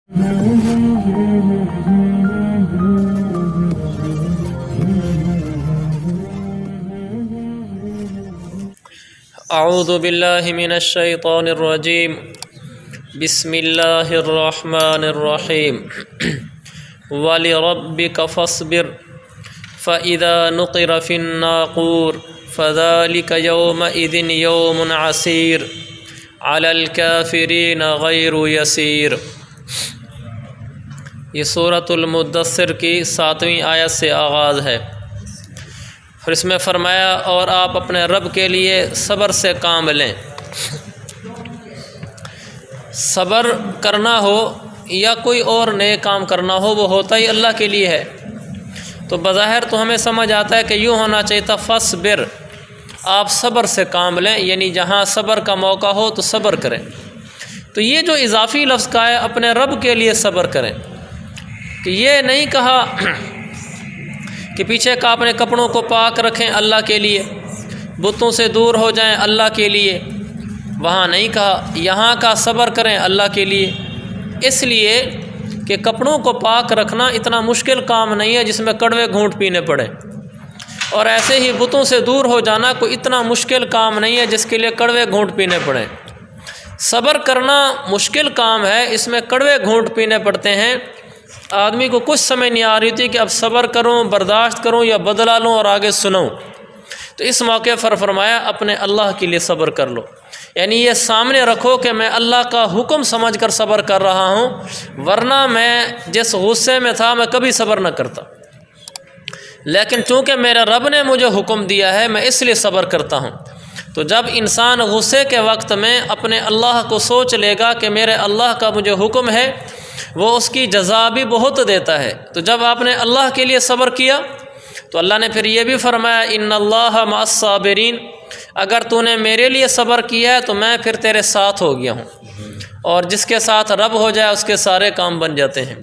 اعوذ باللہ من الشیطان الرجیم بسم اللہ الرحمن الرحیم وَلِرَبِّكَ فَاصْبِرْ فَإِذَا نُقِرَ فِي النَّاقُورِ فَذَلِكَ يَوْمَئِذٍ يَوْمٌ عَسِيرٌ عَلَى الْكَافِرِينَ غَيْرُ يَسِيرٌ۔ یہ سورۃ المدثر کی 7ویں آیت سے آغاز ہے، اور اس میں فرمایا اور آپ اپنے رب کے لیے صبر سے کام لیں۔ صبر کرنا ہو یا کوئی اور نئے کام کرنا ہو، وہ ہوتا ہی اللہ کے لیے ہے۔ تو بظاہر تو ہمیں سمجھ آتا ہے کہ یوں ہونا چاہیے تھا فصبر، آپ صبر سے کام لیں، یعنی جہاں صبر کا موقع ہو تو صبر کریں۔ تو یہ جو اضافی لفظ کا ہے اپنے رب کے لیے صبر کریں، کہ یہ نہیں کہا کہ پیچھے کا اپنے کپڑوں کو پاک رکھیں اللہ کے لیے، بتوں سے دور ہو جائیں اللہ کے لیے، وہاں نہیں کہا۔ یہاں کا صبر کریں اللہ کے لیے، اس لیے کہ کپڑوں کو پاک رکھنا اتنا مشکل کام نہیں ہے جس میں کڑوے گھونٹ پینے پڑے، اور ایسے ہی بتوں سے دور ہو جانا کوئی اتنا مشکل کام نہیں ہے جس کے لیے کڑوے گھونٹ پینے پڑیں۔ صبر کرنا مشکل کام ہے، اس میں کڑوے گھونٹ پینے پڑتے ہیں۔ آدمی کو کچھ سمجھ نہیں آ رہی تھی کہ اب صبر کروں، برداشت کروں یا بدلہ لوں اور آگے سنوں، تو اس موقع پر فرمایا اپنے اللہ کے لیے صبر کر لو، یعنی یہ سامنے رکھو کہ میں اللہ کا حکم سمجھ کر صبر کر رہا ہوں، ورنہ میں جس غصے میں تھا میں کبھی صبر نہ کرتا، لیکن چونکہ میرے رب نے مجھے حکم دیا ہے میں اس لیے صبر کرتا ہوں۔ تو جب انسان غصے کے وقت میں اپنے اللہ کو سوچ لے گا کہ میرے اللہ کا مجھے حکم ہے، وہ اس کی جزا بھی بہت دیتا ہے۔ تو جب آپ نے اللہ کے لیے صبر کیا تو اللہ نے پھر یہ بھی فرمایا ان اللہ مع الصابرین، اگر تو نے میرے لیے صبر کیا ہے تو میں پھر تیرے ساتھ ہو گیا ہوں، اور جس کے ساتھ رب ہو جائے اس کے سارے کام بن جاتے ہیں۔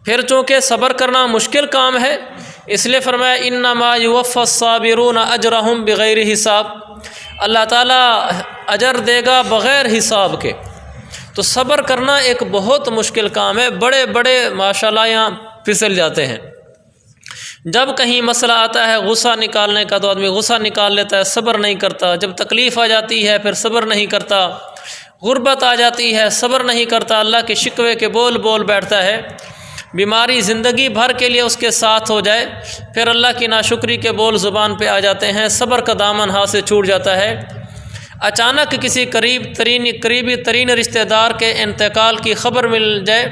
پھر چونکہ صبر کرنا مشکل کام ہے، اس لیے فرمایا انما یوفی الصابرون اجرہم بغیر حساب، اللہ تعالیٰ اجر دے گا بغیر حساب کے۔ تو صبر کرنا ایک بہت مشکل کام ہے، بڑے بڑے ماشاءاللہ یہاں پھسل جاتے ہیں۔ جب کہیں مسئلہ آتا ہے غصہ نکالنے کا تو آدمی غصہ نکال لیتا ہے، صبر نہیں کرتا۔ جب تکلیف آ جاتی ہے پھر صبر نہیں کرتا، غربت آ جاتی ہے صبر نہیں کرتا، اللہ کے شکوے کے بول بول بیٹھتا ہے، بیماری زندگی بھر کے لیے اس کے ساتھ ہو جائے پھر اللہ کی ناشکری کے بول زبان پہ آ جاتے ہیں، صبر کا دامن ہاتھ سے چھوٹ جاتا ہے۔ اچانک کسی قریبی ترین رشتہ دار کے انتقال کی خبر مل جائے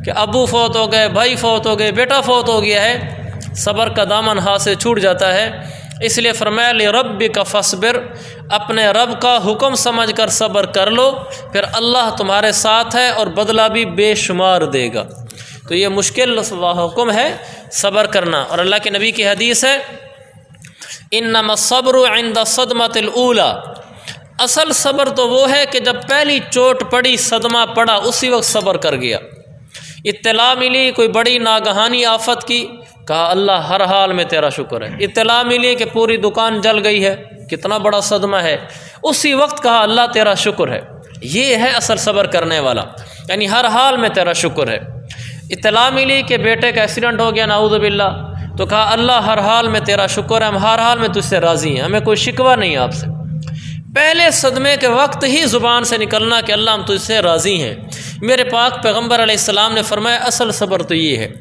کہ ابو فوت ہو گئے، بھائی فوت ہو گئے، بیٹا فوت ہو گیا ہے، صبر کا دامن ہاتھ سے چھوٹ جاتا ہے۔ اس لیے فرمایا لِرَبِّكَ فَاصْبِرْ، اپنے رب کا حکم سمجھ کر صبر کر لو، پھر اللہ تمہارے ساتھ ہے اور بدلہ بھی بے شمار دے گا۔ تو یہ مشکل حکم ہے صبر کرنا، اور اللہ کے نبی کی حدیث ہے انما الصبر عند الصدمۃ الاولی، اصل صبر تو وہ ہے کہ جب پہلی چوٹ پڑی، صدمہ پڑا، اسی وقت صبر کر گیا۔ اطلاع ملی کوئی بڑی ناگہانی آفت کی، کہا اللہ ہر حال میں تیرا شکر ہے۔ اطلاع ملی کہ پوری دکان جل گئی ہے، کتنا بڑا صدمہ ہے، اسی وقت کہا اللہ تیرا شکر ہے۔ یہ ہے اصل صبر کرنے والا، یعنی ہر حال میں تیرا شکر ہے۔ اطلاع ملی کہ بیٹے کا ایکسیڈنٹ ہو گیا نعوذ باللہ، تو کہا اللہ ہر حال میں تیرا شکر ہے، ہم ہر حال میں تجھ سے راضی ہیں، ہمیں کوئی شکوہ نہیں آپ سے۔ پہلے صدمے کے وقت ہی زبان سے نکلنا کہ اللہ ہم تجھ سے راضی ہیں۔ میرے پاک پیغمبر علیہ السلام نے فرمایا اصل صبر تو یہ ہے،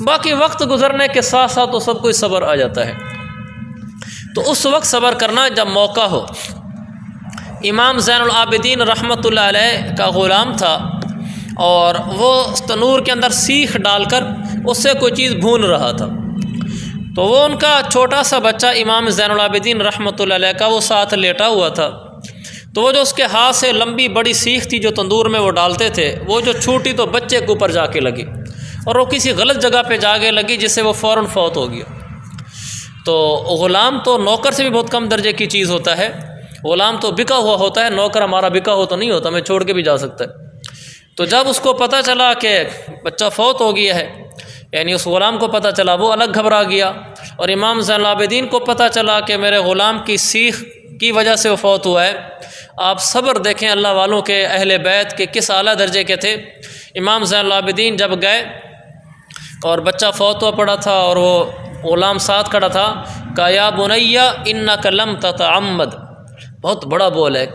باقی وقت گزرنے کے ساتھ ساتھ تو سب کوئی صبر آ جاتا ہے۔ تو اس وقت صبر کرنا جب موقع ہو۔ امام زین العابدین رحمۃ اللہ علیہ کا غلام تھا، اور وہ تنور کے اندر سیخ ڈال کر اس سے کوئی چیز بھون رہا تھا، تو وہ ان کا چھوٹا سا بچہ امام زین العابدین رحمۃ اللہ علیہ کا وہ ساتھ لیٹا ہوا تھا، تو وہ جو اس کے ہاتھ سے لمبی بڑی سیخ تھی جو تندور میں وہ ڈالتے تھے، وہ جو چھوٹی تو بچے کے اوپر جا کے لگی، اور وہ کسی غلط جگہ پہ جا کے لگی جس سے وہ فوراً فوت ہو گیا۔ تو غلام تو نوکر سے بھی بہت کم درجے کی چیز ہوتا ہے، غلام تو بکا ہوا ہوتا ہے، نوکر ہمارا بکا ہو تو نہیں ہوتا، میں چھوڑ کے بھی جا سکتا ہے۔ تو جب اس کو پتہ چلا کہ بچہ فوت ہو گیا ہے، یعنی اس غلام کو پتہ چلا، وہ الگ گھبرا گیا، اور امام زین العابدین کو پتہ چلا کہ میرے غلام کی سیخ کی وجہ سے وہ فوت ہوا ہے۔ آپ صبر دیکھیں اللہ والوں کے، اہل بیت کے کس اعلیٰ درجے کے تھے۔ امام زین العابدین جب گئے اور بچہ فوت ہوا پڑا تھا اور وہ غلام ساتھ کھڑا تھا، کہا یا بنیہ انک لم تتعمد، بہت بڑا بول ہے۔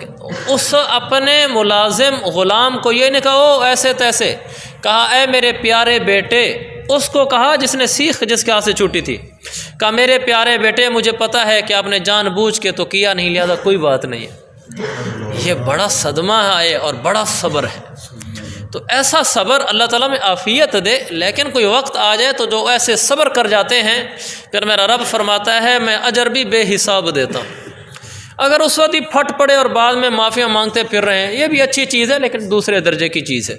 اس اپنے ملازم غلام کو یہ نہیں کہا او ایسے تیسے، کہا اے میرے پیارے بیٹے، اس کو کہا جس نے سیخ جس کے ہاتھ سے چھوٹی تھی، کہا میرے پیارے بیٹے مجھے پتہ ہے کہ آپ نے جان بوجھ کے تو کیا نہیں، لہذا کوئی بات نہیں ہے۔ یہ بڑا صدمہ ہے اور بڑا صبر ہے۔ تو ایسا صبر اللہ تعالیٰ میں عافیت دے، لیکن کوئی وقت آ جائے تو جو ایسے صبر کر جاتے ہیں پھر میرا رب فرماتا ہے میں اجر بھی بے حساب دیتا ہوں۔ اگر اس وقت ہی پھٹ پڑے اور بعد میں معافیاں مانگتے پھر رہے ہیں، یہ بھی اچھی چیز ہے لیکن دوسرے درجے کی چیز ہے۔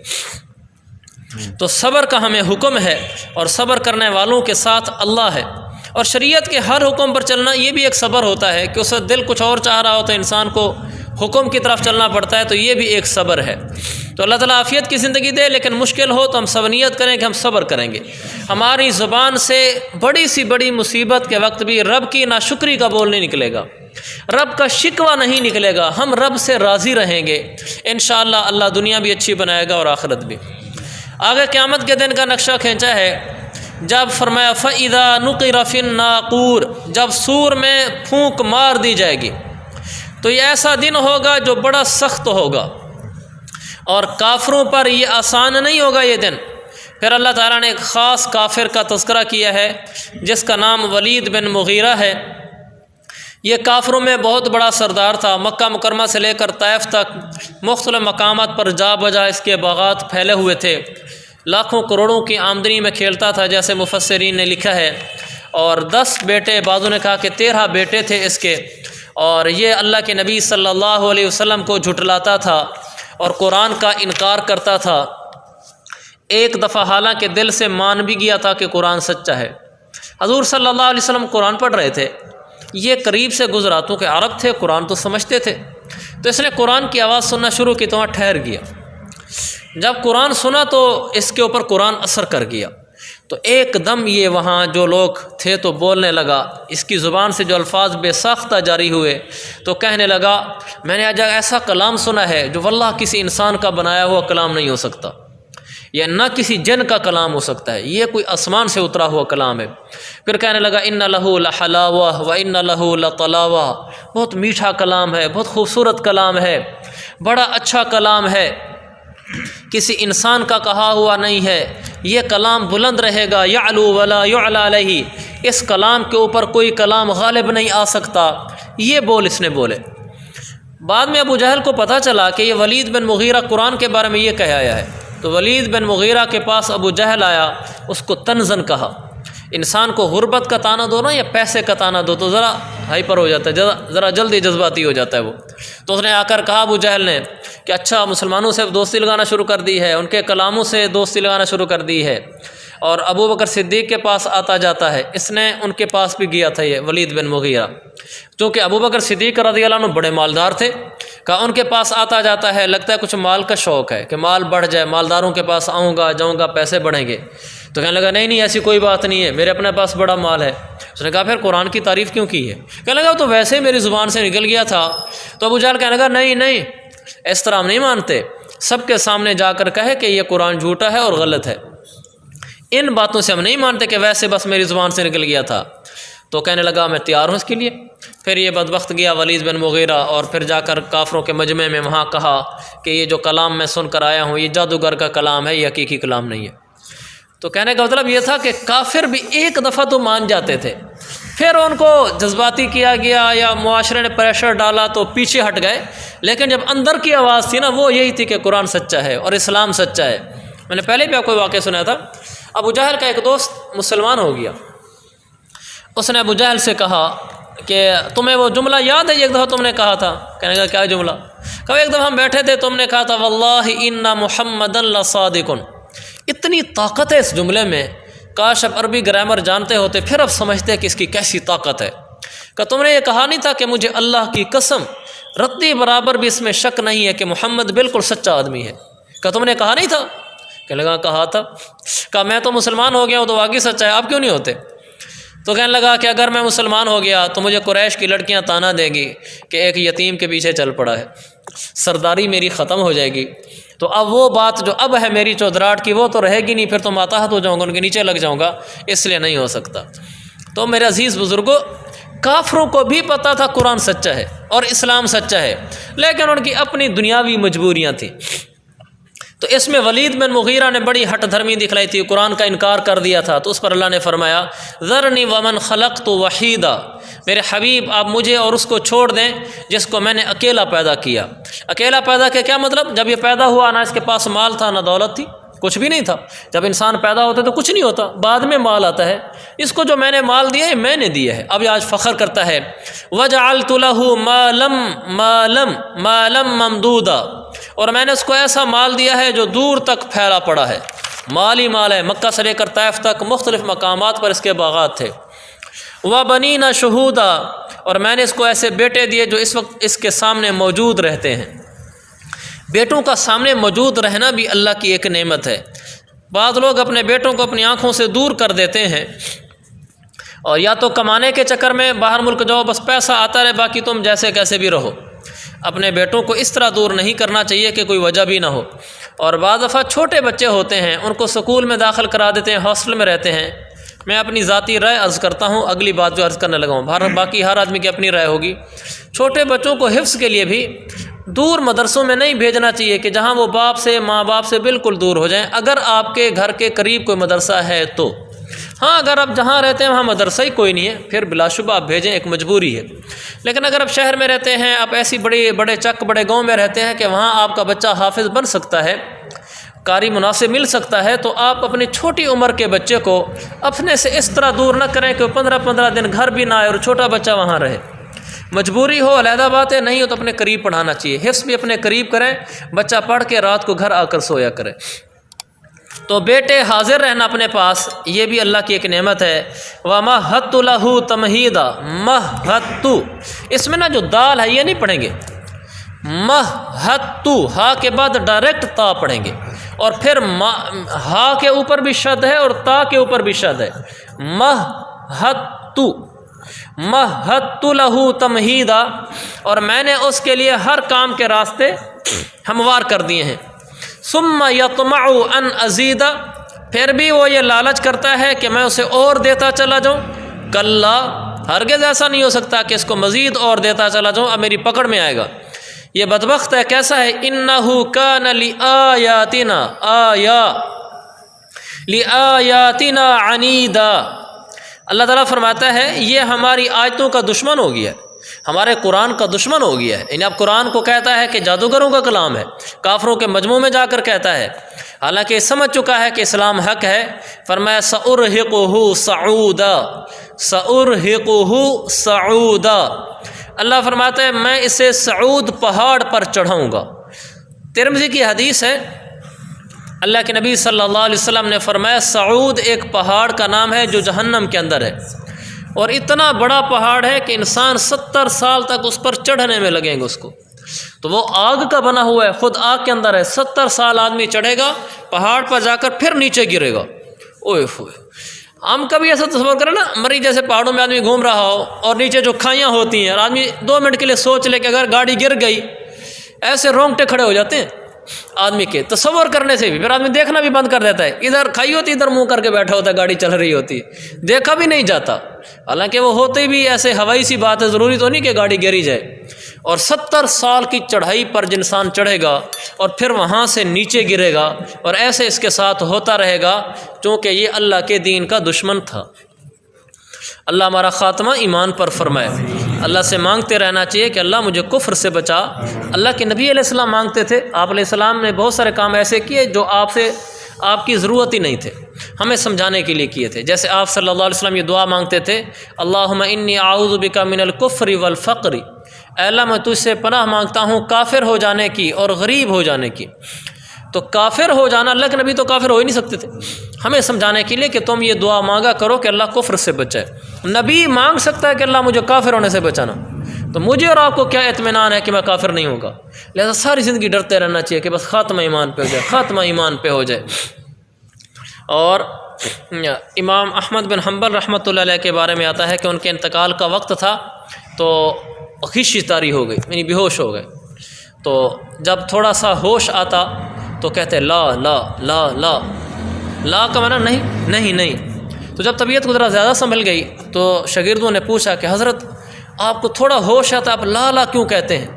تو صبر کا ہمیں حکم ہے، اور صبر کرنے والوں کے ساتھ اللہ ہے، اور شریعت کے ہر حکم پر چلنا یہ بھی ایک صبر ہوتا ہے کہ اس وقت دل کچھ اور چاہ رہا ہوتا ہے، انسان کو حکم کی طرف چلنا پڑتا ہے، تو یہ بھی ایک صبر ہے۔ تو اللہ تعالیٰ عافیت کی زندگی دے، لیکن مشکل ہو تو ہم صبریت کریں کہ ہم صبر کریں گے۔ ہماری زبان سے بڑی سی بڑی مصیبت کے وقت بھی رب کی ناشکری کا بول نہیں نکلے گا، رب کا شکوہ نہیں نکلے گا، ہم رب سے راضی رہیں گے انشاءاللہ۔ اللہ دنیا بھی اچھی بنائے گا اور آخرت بھی۔ آگے قیامت کے دن کا نقشہ کھینچا ہے، جب فرمایا فَإِذَا نُقِرَ فِي النَّاقُورِ، جب سور میں پھونک مار دی جائے گی تو یہ ایسا دن ہوگا جو بڑا سخت ہوگا، اور کافروں پر یہ آسان نہیں ہوگا یہ دن۔ پھر اللہ تعالیٰ نے ایک خاص کافر کا تذکرہ کیا ہے جس کا نام ولید بن مغیرہ ہے۔ یہ کافروں میں بہت بڑا سردار تھا، مکہ مکرمہ سے لے کر طائف تک مختلف مقامات پر جا بجا اس کے باغات پھیلے ہوئے تھے، لاکھوں کروڑوں کی آمدنی میں کھیلتا تھا جیسے مفسرین نے لکھا ہے، اور 10 بیٹے، بعضوں نے کہا کہ 13 بیٹے تھے اس کے، اور یہ اللہ کے نبی صلی اللہ علیہ وسلم کو جھٹلاتا تھا اور قرآن کا انکار کرتا تھا۔ ایک دفعہ حالانکہ دل سے مان بھی گیا تھا کہ قرآن سچا ہے، حضور صلی اللہ علیہ وسلم قرآن پڑھ رہے تھے، یہ قریب سے گزراتوں کے عرب تھے، قرآن تو سمجھتے تھے، تو اس نے قرآن کی آواز سننا شروع کی تو وہاں ٹھہر گیا۔ جب قرآن سنا تو اس کے اوپر قرآن اثر کر گیا، تو ایک دم یہ وہاں جو لوگ تھے تو بولنے لگا، اس کی زبان سے جو الفاظ بے ساختہ جاری ہوئے تو کہنے لگا میں نے آج ایسا کلام سنا ہے جو واللہ کسی انسان کا بنایا ہوا کلام نہیں ہو سکتا، یا نہ کسی جن کا کلام ہو سکتا ہے، یہ کوئی آسمان سے اترا ہوا کلام ہے۔ پھر کہنے لگا ان لہ لحلاوہ و ان لہ لطلاوہ، بہت میٹھا کلام ہے، بہت خوبصورت کلام ہے، بڑا اچھا کلام ہے، کسی انسان کا کہا ہوا نہیں ہے، یہ کلام بلند رہے گا، یعلو ولا یعلی علیہ، اس کلام کے اوپر کوئی کلام غالب نہیں آ سکتا، یہ بول اس نے بولے۔ بعد میں ابو جہل کو پتہ چلا کہ یہ ولید بن مغیرہ قرآن کے بارے میں یہ کہہ آیا ہے، تو ولید بن مغیرہ کے پاس ابو جہل آیا، اس کو تنزن کہا۔ انسان کو غربت کا تانا دو نا یا پیسے کا تانا دو تو ذرا ہائپر ہو جاتا ہے، ذرا جلدی جذباتی ہو جاتا ہے وہ۔ تو اس نے آ کر کہا ابو جہل نے کہ اچھا مسلمانوں سے دوستی لگانا شروع کر دی ہے، ان کے کلاموں سے دوستی لگانا شروع کر دی ہے، اور ابو بکر صدیق کے پاس آتا جاتا ہے، اس نے ان کے پاس بھی گیا تھا یہ ولید بن مغیرہ، چونکہ ابو بکر صدیق رضی اللہ عنہ بڑے مالدار تھے، کہا ان کے پاس آتا جاتا ہے، لگتا ہے کچھ مال کا شوق ہے کہ مال بڑھ جائے، مالداروں کے پاس آؤں گا جاؤں گا پیسے بڑھیں گے۔ تو کہنے لگا نہیں ایسی کوئی بات نہیں ہے، میرے اپنے پاس بڑا مال ہے۔ اس نے کہا پھر قرآن کی تعریف کیوں کی ہے؟ کہنے لگا تو ویسے میری زبان سے نکل گیا تھا۔ تو ابو جہل کہنے لگا نہیں اس طرح ہم نہیں مانتے، سب کے سامنے جا کر کہے کہ یہ قرآن جھوٹا ہے اور غلط ہے، ان باتوں سے ہم نہیں مانتے کہ ویسے بس میری زبان سے نکل گیا تھا۔ تو کہنے لگا میں تیار ہوں اس کے لیے۔ پھر یہ بدبخت گیا ولید بن مغیرہ، اور پھر جا کر کافروں کے مجمع میں وہاں کہا کہ یہ جو کلام میں سن کر آیا ہوں یہ جادوگر کا کلام ہے، یہ حقیقی کلام نہیں ہے۔ تو کہنے کا مطلب یہ تھا کہ کافر بھی ایک دفعہ تو مان جاتے تھے، پھر ان کو جذباتی کیا گیا یا معاشرے نے پریشر ڈالا تو پیچھے ہٹ گئے، لیکن جب اندر کی آواز تھی نا وہ یہی تھی کہ قرآن سچا ہے اور اسلام سچا ہے۔ میں نے پہلے بھی آپ کو واقعہ سنایا تھا، ابو جہل کا ایک دوست مسلمان ہو گیا، اس نے ابو جہل سے کہا کہ تمہیں وہ جملہ یاد ہے ایک دفعہ تم نے کہا تھا؟ کہنے کا کیا جملہ؟ کہا ایک دفعہ ہم بیٹھے تھے تم نے کہا تھا واللہ ان محمد لصادق۔ اتنی طاقت ہے اس جملے میں، کاش اب عربی گرامر جانتے ہوتے پھر اب سمجھتے کہ اس کی کیسی طاقت ہے۔ کہ تم نے یہ کہا نہیں تھا کہ مجھے اللہ کی قسم رتی برابر بھی اس میں شک نہیں ہے کہ محمد بالکل سچا آدمی ہے؟ کہ تم نے کہا نہیں تھا؟ کہنے لگا کہا تھا۔ کہا میں تو مسلمان ہو گیا ہوں تو واقعی سچا ہے، آپ کیوں نہیں ہوتے؟ تو کہنے لگا کہ اگر میں مسلمان ہو گیا تو مجھے قریش کی لڑکیاں تانا دیں گی کہ ایک یتیم کے پیچھے چل پڑا ہے، سرداری میری ختم ہو جائے گی، تو اب وہ بات جو اب ہے میری چودراہٹ کی وہ تو رہے گی نہیں، پھر تو ماتحت ہو جاؤں گا، ان کے نیچے لگ جاؤں گا، اس لیے نہیں ہو سکتا۔ تو میرے عزیز بزرگوں، کافروں کو بھی پتہ تھا قرآن سچا ہے اور اسلام سچا ہے، لیکن ان کی اپنی دنیاوی مجبوریاں تھیں۔ تو اس میں ولید بن مغیرہ نے بڑی ہٹ دھرمی دکھلائی تھی، قرآن کا انکار کر دیا تھا، تو اس پر اللہ نے فرمایا ذرنی ومن خلقت وحیدا، میرے حبیب آپ مجھے اور اس کو چھوڑ دیں جس کو میں نے اکیلا پیدا کیا۔ اکیلا پیدا کیا کیا مطلب؟ جب یہ پیدا ہوا نہ اس کے پاس مال تھا نہ دولت تھی، کچھ بھی نہیں تھا۔ جب انسان پیدا ہوتا ہے تو کچھ نہیں ہوتا، بعد میں مال آتا ہے۔ اس کو جو میں نے مال دیا ہے میں نے دیا ہے۔ اب یہ آج فخر کرتا ہے وَجَعَلْتُ لَهُ مَالًا مَمْدُودًا، اور میں نے اس کو ایسا مال دیا ہے جو دور تک پھیلا پڑا ہے، مال ہی مال ہے، مکہ سے لے کر طائف تک مختلف مقامات پر اس کے باغات تھے۔ وَبَنِينَ شُهُودًا، اور میں نے اس کو ایسے بیٹے دیے جو اس وقت اس کے سامنے موجود رہتے ہیں۔ بیٹوں کا سامنے موجود رہنا بھی اللہ کی ایک نعمت ہے۔ بعض لوگ اپنے بیٹوں کو اپنی آنکھوں سے دور کر دیتے ہیں، اور یا تو کمانے کے چکر میں باہر ملک جاؤ، بس پیسہ آتا رہے، باقی تم جیسے کیسے بھی رہو۔ اپنے بیٹوں کو اس طرح دور نہیں کرنا چاہیے کہ کوئی وجہ بھی نہ ہو۔ اور بعض دفعہ چھوٹے بچے ہوتے ہیں، ان کو سکول میں داخل کرا دیتے ہیں، ہاسٹل میں رہتے ہیں۔ میں اپنی ذاتی رائے عرض کرتا ہوں، اگلی بات جو عرض کرنے لگا ہوں، باقی ہر آدمی کی اپنی رائے ہوگی۔ چھوٹے بچوں کو حفظ کے لیے بھی دور مدرسوں میں نہیں بھیجنا چاہیے کہ جہاں وہ باپ سے ماں باپ سے بالکل دور ہو جائیں۔ اگر آپ کے گھر کے قریب کوئی مدرسہ ہے تو ہاں، اگر آپ جہاں رہتے ہیں وہاں مدرسہ ہی کوئی نہیں ہے پھر بلا شبہ آپ بھیجیں، ایک مجبوری ہے۔ لیکن اگر آپ شہر میں رہتے ہیں، آپ ایسی بڑے چک بڑے گاؤں میں رہتے ہیں کہ وہاں آپ کا بچہ حافظ بن سکتا ہے، قاری مناسب مل سکتا ہے، تو آپ اپنی چھوٹی عمر کے بچے کو اپنے سے اس طرح دور نہ کریں کہ وہ 15 دن گھر بھی نہ آئے اور چھوٹا بچہ وہاں رہے۔ مجبوری ہو علیحدہ بات ہے، نہیں ہو تو اپنے قریب پڑھانا چاہیے۔ حفظ بھی اپنے قریب کریں، بچہ پڑھ کے رات کو گھر آ کر سویا کرے۔ تو بیٹے حاضر رہنا اپنے پاس، یہ بھی اللہ کی ایک نعمت ہے۔ وَمَهَّدتُّ لَهُ تَمْهِيدًا، مَهَّدتُّ، اس میں نا جو دال ہے یہ نہیں پڑھیں گے، مَهَّدتُّ ہا کے بعد ڈائریکٹ تا پڑھیں گے، اور پھر ہا کے اوپر بھی شد ہے اور تا کے اوپر بھی شد ہے، مَهَّدتُّ لَهُ تَمْهِيدًا، اور میں نے اس کے لیے ہر کام کے راستے ہموار کر دیے ہیں۔ ثُمَّ يَطْمَعُ أَنْ أَزِيدَ، پھر بھی وہ یہ لالچ کرتا ہے کہ میں اسے اور دیتا چلا جاؤں۔ کلا، ہرگز ایسا نہیں ہو سکتا کہ اس کو مزید اور دیتا چلا جاؤں، اب میری پکڑ میں آئے گا۔ یہ بدبخت ہے، کیسا ہے؟ إِنَّهُ كَانَ لِآيَاتِنَا عَنِيدًا، اللہ تعالیٰ فرماتا ہے یہ ہماری آیتوں کا دشمن ہو گیا ہے، ہمارے قرآن کا دشمن ہو گیا ہے۔ یعنی اب قرآن کو کہتا ہے کہ جادوگروں کا کلام ہے، کافروں کے مجموع میں جا کر کہتا ہے، حالانکہ سمجھ چکا ہے کہ اسلام حق ہے۔ فرمایا سأرهقه صعودا، سأرهقه صعودا، اللہ فرماتا ہے میں اسے صعود پہاڑ پر چڑھاؤں گا۔ ترمذی کی حدیث ہے، اللہ کے نبی صلی اللہ علیہ وسلم نے فرمایا صعود ایک پہاڑ کا نام ہے جو جہنم کے اندر ہے، اور اتنا بڑا پہاڑ ہے کہ انسان 70 سال تک اس پر چڑھنے میں لگیں گے اس کو۔ تو وہ آگ کا بنا ہوا ہے، خود آگ کے اندر ہے، 70 سال آدمی چڑھے گا پہاڑ پر، جا کر پھر نیچے گرے گا۔ اوئے ہوئے، ہم کبھی ایسا تصور کریں نا، مری جیسے پہاڑوں میں آدمی گھوم رہا ہو اور نیچے جو کھائیاں ہوتی ہیں، اور آدمی 2 منٹ کے لیے سوچ لے کہ اگر گاڑی گر گئی، ایسے رونگٹے کھڑے ہو جاتے ہیں آدمی کے تصور کرنے سے بھی، پھر آدمی دیکھنا بھی بند کر دیتا ہے، ادھر کھائی ہوتی ادھر منہ کر کے بیٹھا ہوتا ہے، گاڑی چل رہی ہوتی ہے، دیکھا بھی نہیں جاتا، حالانکہ وہ ہوتے بھی ایسے ہوائی سی بات ہے، ضروری تو نہیں کہ گاڑی گری جائے۔ اور 70 سال کی چڑھائی پر انسان چڑھے گا اور پھر وہاں سے نیچے گرے گا، اور ایسے اس کے ساتھ ہوتا رہے گا، چونکہ یہ اللہ کے دین کا دشمن تھا۔ اللہ ہمارا خاتمہ ایمان پر فرمائے۔ اللہ سے مانگتے رہنا چاہیے کہ اللہ مجھے کفر سے بچا۔ اللہ کے نبی علیہ السلام مانگتے تھے، آپ علیہ السلام نے بہت سارے کام ایسے کیے جو آپ کی ضرورت ہی نہیں تھے، ہمیں سمجھانے کے لیے کیے تھے۔ جیسے آپ صلی اللہ علیہ وسلم یہ دعا مانگتے تھے، اللہم انی اعوذ بک من الکفر والفقر، اے اللہ میں تجھ سے پناہ مانگتا ہوں کافر ہو جانے کی اور غریب ہو جانے کی۔ تو کافر ہو جانا، اللہ کے نبی تو کافر ہو ہی نہیں سکتے تھے، ہمیں سمجھانے کے لیے کہ تم یہ دعا مانگا کرو کہ اللہ کفر سے بچائے۔ نبی مانگ سکتا ہے کہ اللہ مجھے کافر ہونے سے بچانا، تو مجھے اور آپ کو کیا اطمینان ہے کہ میں کافر نہیں ہوگا؟ لہذا ساری زندگی ڈرتے رہنا چاہیے کہ بس خاتمہ ایمان پہ ہو جائے، خاتمہ ایمان پہ ہو جائے۔ اور امام احمد بن حنبل رحمۃ اللہ علیہ کے بارے میں آتا ہے کہ ان کے انتقال کا وقت تھا تو خشی طاری ہو گئی، یعنی بے ہوش ہو گئے۔ تو جب تھوڑا سا ہوش آتا تو کہتے لا لا لا لا، لا کا معنی نہیں نہیں نہیں۔ تو جب طبیعت کو ذرا زیادہ سنبھل گئی تو شاگردوں نے پوچھا کہ حضرت آپ کو تھوڑا ہوش ہے تو آپ لا لا کیوں کہتے ہیں؟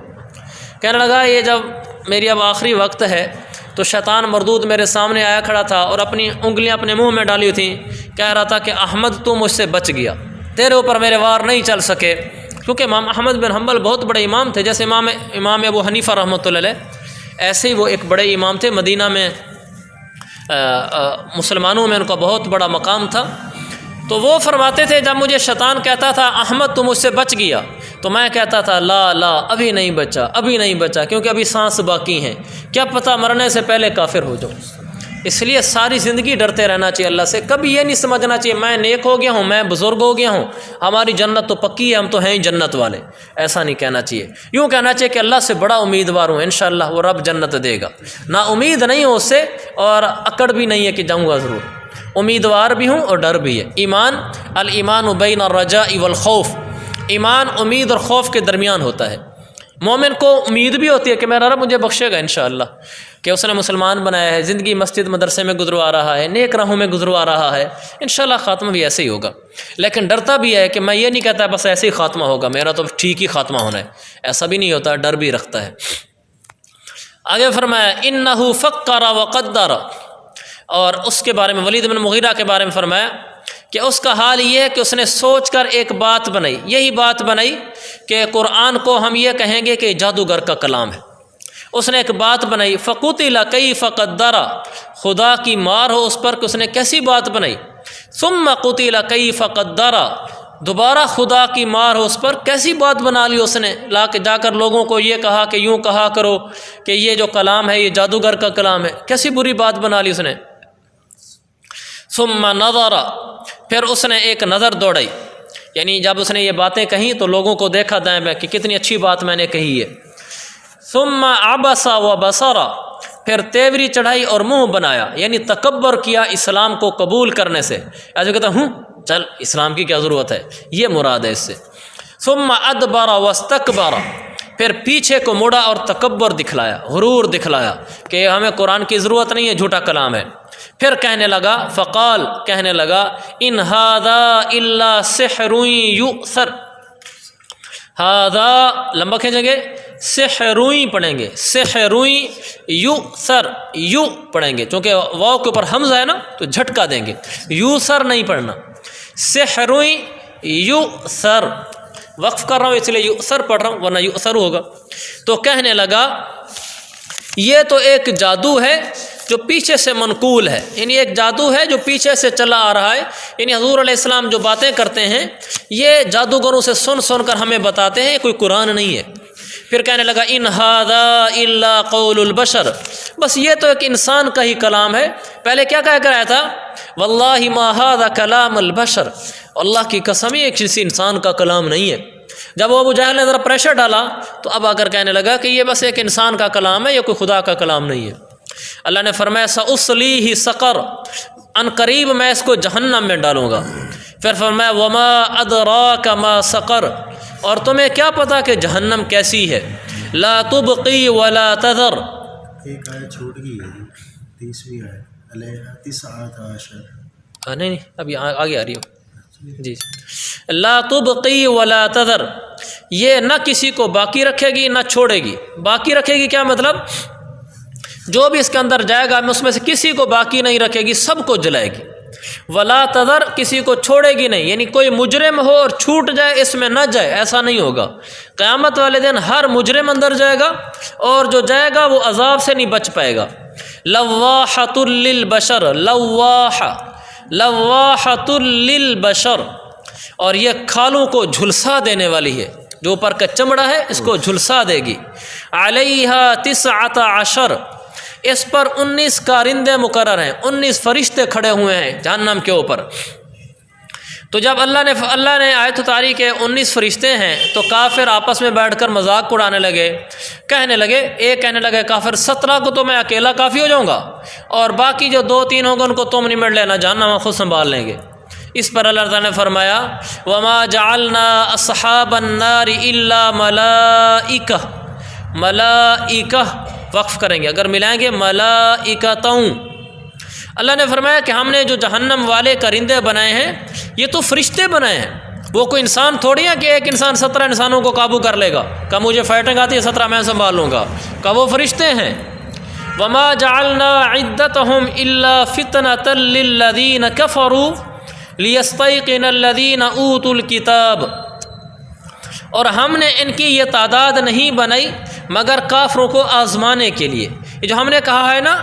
کہنے لگا یہ جب میری اب آخری وقت ہے تو شیطان مردود میرے سامنے آیا کھڑا تھا اور اپنی انگلیاں اپنے منہ میں ڈالی تھیں، کہہ رہا تھا کہ احمد تو مجھ سے بچ گیا، تیرے اوپر میرے وار نہیں چل سکے، کیونکہ امام احمد بن حنبل بہت بڑے امام تھے، جیسے امام ابو حنیفہ رحمۃ اللہ علیہ، ایسے ہی وہ ایک بڑے امام تھے، مدینہ میں مسلمانوں میں ان کا بہت بڑا مقام تھا۔ تو وہ فرماتے تھے جب مجھے شیطان کہتا تھا احمد تو مجھ سے بچ گیا، تو میں کہتا تھا لا لا ابھی نہیں بچا، ابھی نہیں بچا، کیونکہ ابھی سانس باقی ہیں، کیا پتہ مرنے سے پہلے کافر ہو جاؤں۔ اس لیے ساری زندگی ڈرتے رہنا چاہیے اللہ سے، کبھی یہ نہیں سمجھنا چاہیے میں نیک ہو گیا ہوں، میں بزرگ ہو گیا ہوں، ہماری جنت تو پکی ہے، ہم تو ہیں ہی جنت والے، ایسا نہیں کہنا چاہیے۔ یوں کہنا چاہیے کہ اللہ سے بڑا امیدوار ہوں، انشاءاللہ وہ رب جنت دے گا، نہ امید نہیں ہو اس سے اور اکڑ بھی نہیں ہے کہ جاؤں گا ضرور، امیدوار بھی ہوں اور ڈر بھی ہے۔ ایمان الایمان بین الرجاء والخوف، ایمان امید اور خوف کے درمیان ہوتا ہے۔ مومن کو امید بھی ہوتی ہے کہ میرا رب مجھے بخشے گا انشاءاللہ، کہ اس نے مسلمان بنایا ہے، زندگی مسجد مدرسے میں گزروا رہا ہے، نیک راہوں میں گزروا رہا ہے، انشاءاللہ خاتمہ بھی ایسے ہی ہوگا۔ لیکن ڈرتا بھی ہے کہ میں یہ نہیں کہتا بس ایسے ہی خاتمہ ہوگا، میرا تو ٹھیک ہی خاتمہ ہونا ہے، ایسا بھی نہیں ہوتا، ڈر بھی رکھتا ہے۔ آگے فرمایا انہ فکر وقدر، اور اس کے بارے میں ولید بن مغیرہ کے بارے میں فرمایا کہ اس کا حال یہ ہے کہ اس نے سوچ کر ایک بات بنائی، یہی بات بنائی کہ قرآن کو ہم یہ کہیں گے کہ جادوگر کا کلام ہے۔ اس نے ایک بات بنائی فقتل کیف قدر، خدا کی مار ہو اس پر کہ اس نے کیسی بات بنائی، ثم قتل کیف قدر، دوبارہ خدا کی مار ہو اس پر کیسی بات بنا لی اس نے، لا کے جا کر لوگوں کو یہ کہا کہ یوں کہا کرو کہ یہ جو کلام ہے یہ جادوگر کا کلام ہے، کیسی بری بات بنا لی اس نے۔ ثم نظر، پھر اس نے ایک نظر دوڑائی، یعنی جب اس نے یہ باتیں کہیں تو لوگوں کو دیکھا دائیں بائیں کہ کتنی اچھی بات میں نے کہی ہے۔ ثم عبس وبصر، پھر تیوری چڑھائی اور منہ بنایا، یعنی تکبر کیا اسلام کو قبول کرنے سے، ایسے کہتا ہوں چل اسلام کی کیا ضرورت ہے، یہ مراد ہے اس سے۔ ثم ادبر واستکبر، پھر پیچھے کو مڑا اور تکبر دکھلایا، غرور دکھلایا کہ ہمیں قرآن کی ضرورت نہیں ہے، جھوٹا کلام ہے۔ پھر کہنے لگا فقال، کہنے لگا ان ھذا الا سحر یؤثر، ھذا لمبا کھینچیں گے، سحروئی پڑھیں گے، سحروئی یؤثر، یو پڑھیں گے چونکہ واو کے اوپر حمزہ ہے نا تو جھٹکا دیں گے، یوسر نہیں پڑھنا، سحروئی یؤثر، وقف کر رہا ہوں اس لیے یؤثر پڑھ رہا ہوں ورنہ یؤثر ہوگا۔ تو کہنے لگا یہ تو ایک جادو ہے جو پیچھے سے منقول ہے، یعنی ایک جادو ہے جو پیچھے سے چلا آ رہا ہے، یعنی حضور علیہ السلام جو باتیں کرتے ہیں یہ جادوگروں سے سن سن کر ہمیں بتاتے ہیں، یہ کوئی قرآن نہیں ہے۔ پھر کہنے لگا ان ھذا الا قول البشر، بس یہ تو ایک انسان کا ہی کلام ہے۔ پہلے کیا کہہ کر آیا تھا واللہ ما ھذا کلام البشر، اللہ کی قسم یہ کسی انسان کا کلام نہیں ہے۔ جب وہ ابو جہل نے ذرا پریشر ڈالا تو اب آ کر کہنے لگا کہ یہ بس ایک انسان کا کلام ہے، یہ کوئی خدا کا کلام نہیں ہے۔ اللہ نے فرمایا سأصلیہ سقر، ان قریب میں اس کو جہنم میں ڈالوں گا۔ پھر فرمایا وما ادراک ما سقر، اور تمہیں کیا پتا کہ جہنم کیسی ہے، لا تبقی ولا تذر۔ ایک آیت چھوٹ گئی ہے 30ویں آیت علیہ 19 نہیں ابھی آگے آ رہی ہو جی۔ لا تبقی ولا تذر، یہ نہ کسی کو باقی رکھے گی نہ چھوڑے گی۔ باقی رکھے گی کیا مطلب، جو بھی اس کے اندر جائے گا اس میں سے کسی کو باقی نہیں رکھے گی، سب کو جلائے گی۔ ولا تذر، کسی کو چھوڑے گی نہیں، یعنی کوئی مجرم ہو اور چھوٹ جائے اس میں نہ جائے، ایسا نہیں ہوگا۔ قیامت والے دن ہر مجرم اندر جائے گا اور جو جائے گا وہ عذاب سے نہیں بچ پائے گا۔ لواحۃ للبشر، لواحۃ للبشر، اور یہ کھالوں کو جھلسا دینے والی ہے، جو اوپر کا چمڑا ہے اس کو جھلسا دے گی۔ علیہ 19، اس پر 19 کارندے مقرر ہیں، 19 فرشتے کھڑے ہوئے ہیں جہنم کے اوپر۔ تو جب اللہ نے آیت اتاری کہ 19 فرشتے ہیں تو کافر آپس میں بیٹھ کر مذاق اڑانے لگے، کہنے لگے، ایک کہنے لگے کافر 17 کو تو میں اکیلا کافی ہو جاؤں گا اور باقی جو 2-3 ہوں گے ان کو تم نمٹ لینا، جہنم خود سنبھال لیں گے۔ اس پر اللہ تعالیٰ نے فرمایا وما جعلنا اصحاب النار الا ملائکہ وقف کریں گے، اگر ملائیں گے ملائکتوں، اللہ نے فرمایا کہ ہم نے جو جہنم والے کرندے بنائے ہیں یہ تو فرشتے بنائے ہیں، وہ کوئی انسان تھوڑی ہے کہ ایک انسان 17 انسانوں کو قابو کر لے گا، کہ مجھے فائٹنگ آتی ہے 17 میں سنبھال لوں گا، کہ وہ فرشتے ہیں۔ وما جعلنا عدتهم الا فتنة للذین کفروا لیستیقن الذین اوتوا الکتاب، اور ہم نے ان کی یہ تعداد نہیں بنائی مگر کافروں کو آزمانے کے لیے۔ یہ جو ہم نے کہا ہے نا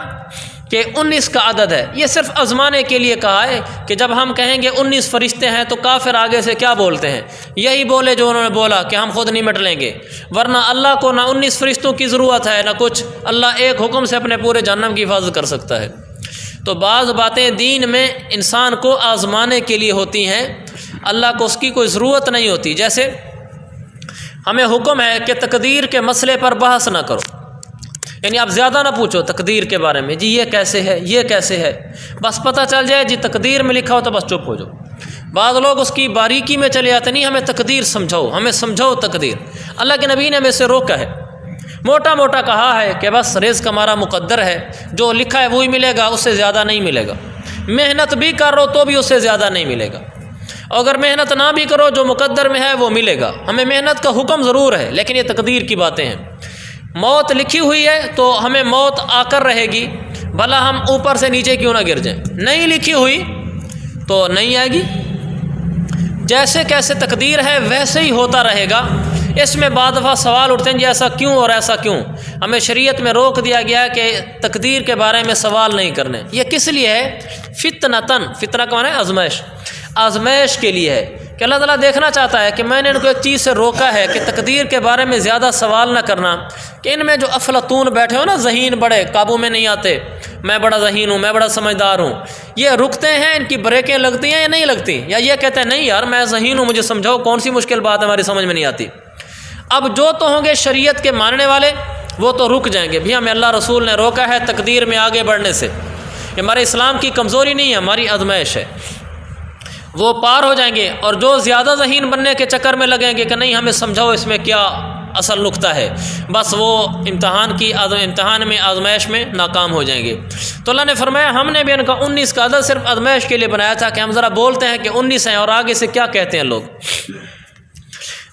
کہ 19 کا عدد ہے، یہ صرف آزمانے کے لیے کہا ہے کہ جب ہم کہیں گے 19 فرشتے ہیں تو کافر آگے سے کیا بولتے ہیں؟ یہی بولے جو انہوں نے بولا کہ ہم خود نمٹ لیں گے، ورنہ اللہ کو نہ 19 فرشتوں کی ضرورت ہے نہ کچھ، اللہ ایک حکم سے اپنے پورے جہنم کی حفاظت کر سکتا ہے۔ تو بعض باتیں دین میں انسان کو آزمانے کے لیے ہوتی ہیں، اللہ کو اس کی کوئی ضرورت نہیں ہوتی۔ جیسے ہمیں حکم ہے کہ تقدیر کے مسئلے پر بحث نہ کرو، یعنی آپ زیادہ نہ پوچھو تقدیر کے بارے میں، جی یہ کیسے ہے، یہ کیسے ہے، بس پتہ چل جائے جی تقدیر میں لکھا ہو تو بس چپ ہو جاؤ۔ بعض لوگ اس کی باریکی میں چلے جاتے، نہیں ہمیں تقدیر سمجھاؤ، ہمیں سمجھاؤ تقدیر۔ اللہ کے نبی نے ہمیں سے روکا ہے، موٹا موٹا کہا ہے کہ بس رزق ہمارا مقدر ہے، جو لکھا ہے وہی ملے گا، اس سے زیادہ نہیں ملے گا، محنت بھی کر رہو تو بھی اس سے زیادہ نہیں ملے گا، اگر محنت نہ بھی کرو جو مقدر میں ہے وہ ملے گا۔ ہمیں محنت کا حکم ضرور ہے لیکن یہ تقدیر کی باتیں ہیں۔ موت لکھی ہوئی ہے تو ہمیں موت آ کر رہے گی، بھلا ہم اوپر سے نیچے کیوں نہ گر جائیں، نہیں لکھی ہوئی تو نہیں آئے گی۔ جیسے کیسے تقدیر ہے ویسے ہی ہوتا رہے گا۔ اس میں بعض دفعہ سوال اٹھتے ہیں جی ایسا کیوں اور ایسا کیوں، ہمیں شریعت میں روک دیا گیا ہے کہ تقدیر کے بارے میں سوال نہیں کرنے۔ یہ کس لیے ہے؟ فتنتن، فتنہ کا معنی ہے آزمائش، آزمائش کے لیے ہے کہ اللہ تعالیٰ دیکھنا چاہتا ہے کہ میں نے ان کو ایک چیز سے روکا ہے کہ تقدیر کے بارے میں زیادہ سوال نہ کرنا، کہ ان میں جو افلاطون بیٹھے ہو نا، ذہین بڑے قابو میں نہیں آتے، میں بڑا ذہین ہوں، میں بڑا سمجھدار ہوں، یہ رکتے ہیں، ان کی بریکیں لگتی ہیں یا نہیں لگتی، یا یہ کہتے ہیں نہیں یار میں ذہین ہوں، مجھے سمجھاؤ کون سی مشکل بات ہے ہماری سمجھ میں نہیں آتی۔ اب جو تو ہوں گے شریعت کے ماننے والے وہ تو رک جائیں گے، بھی ہمیں اللہ رسول نے روکا ہے تقدیر میں آگے بڑھنے سے، یہ ہمارے اسلام کی کمزوری نہیں ہے، ہماری آزمائش ہے، وہ پار ہو جائیں گے۔ اور جو زیادہ ذہین بننے کے چکر میں لگیں گے کہ نہیں ہمیں سمجھاؤ اس میں کیا اصل نقطہ ہے، بس وہ امتحان میں آزمائش میں ناکام ہو جائیں گے۔ تو اللہ نے فرمایا ہم نے بھی ان کا 19 کا عدد صرف آزمائش کے لیے بنایا تھا کہ ہم ذرا بولتے ہیں کہ 19 ہیں اور آگے سے کیا کہتے ہیں لوگ۔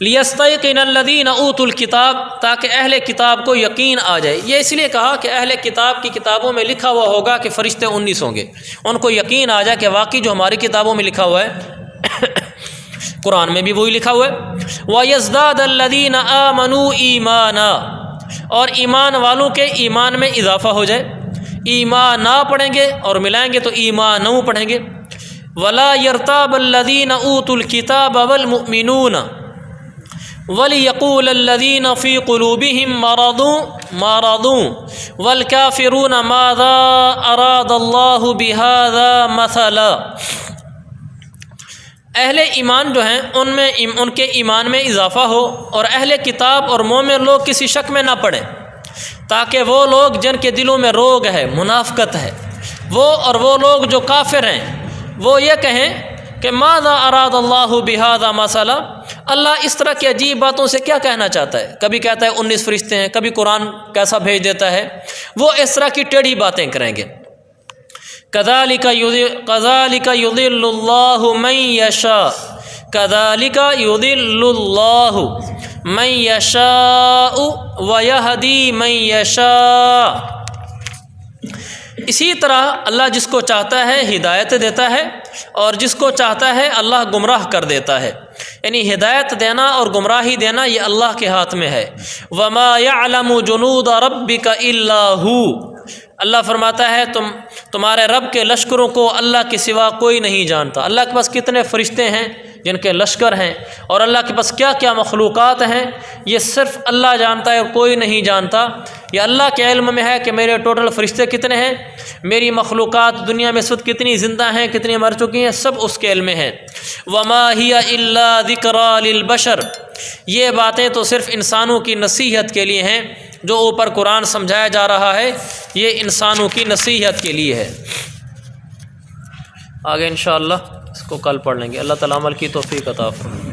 لیستیقن الذین اوتوا الکتاب، تاکہ اہل کتاب کو یقین آ جائے۔ یہ اس لیے کہا کہ اہل کتاب کی کتابوں میں لکھا ہوا ہوگا کہ فرشتے 19 ہوں گے، ان کو یقین آ جائے کہ واقعی جو ہماری کتابوں میں لکھا ہوا ہے قرآن میں بھی وہی لکھا ہوا ہے۔ وَيَزْدَادَ الَّذِينَ آمَنُوا إِيمَانًا، اور ایمان والوں کے ایمان میں اضافہ ہو جائے، ایمانا پڑھیں گے اور ملائیں گے تو ایمانوں پڑھیں گے۔ وَلَا يَرْتَابَ الَّذِينَ أُوتُوا الْكِتَابَ وَالْمُؤْمِنُونَ وَلِيَقُولَ الَّذِينَ فِي قُلُوبِهِم مَرَضٌ وَالْكَافِرُونَ مَاذَا أَرَادَ اللَّهُ بِهَذَا مَثَلًا۔ اہل ایمان جو ہیں ان کے ایمان میں اضافہ ہو، اور اہل کتاب اور مومن لوگ کسی شک میں نہ پڑیں، تاکہ وہ لوگ جن کے دلوں میں روگ ہے، منافقت ہے، وہ لوگ جو کافر ہیں وہ یہ کہیں کہ ماذا اراد اللہ بہذا مثلا، اللہ اس طرح کی عجیب باتوں سے کیا کہنا چاہتا ہے، کبھی کہتا ہے 19 فرشتے ہیں، کبھی قرآن کیسا بھیج دیتا ہے، وہ اس طرح کی ٹیڑھی باتیں کریں گے۔ کذالک یضل اللہ من یشاء، کذالک یضل اللہ من یشاء ویہدی من یشاء، اسی طرح اللہ جس کو چاہتا ہے ہدایت دیتا ہے اور جس کو چاہتا ہے اللہ گمراہ کر دیتا ہے، یعنی ہدایت دینا اور گمراہی دینا یہ اللہ کے ہاتھ میں ہے۔ وما يعلم جنود ربک الا هو، اللہ فرماتا ہے تمہارے رب کے لشکروں کو اللہ کے سوا کوئی نہیں جانتا۔ اللہ کے پاس کتنے فرشتے ہیں جن کے لشکر ہیں، اور اللہ کے پاس کیا کیا مخلوقات ہیں، یہ صرف اللہ جانتا ہے اور کوئی نہیں جانتا۔ یہ اللہ کے علم میں ہے کہ میرے ٹوٹل فرشتے کتنے ہیں، میری مخلوقات دنیا میں اس وقت کتنی زندہ ہیں، کتنی مر چکی ہیں، سب اس کے علم میں ہے۔ وما ہی الا ذکری للبشر، یہ باتیں تو صرف انسانوں کی نصیحت کے لیے ہیں، جو اوپر قرآن سمجھایا جا رہا ہے یہ انسانوں کی نصیحت کے لیے ہے۔ آگے انشاءاللہ اس کو کل پڑھ لیں گے۔ اللہ تعالیٰ عمل کی توفیق عطا فرمائے۔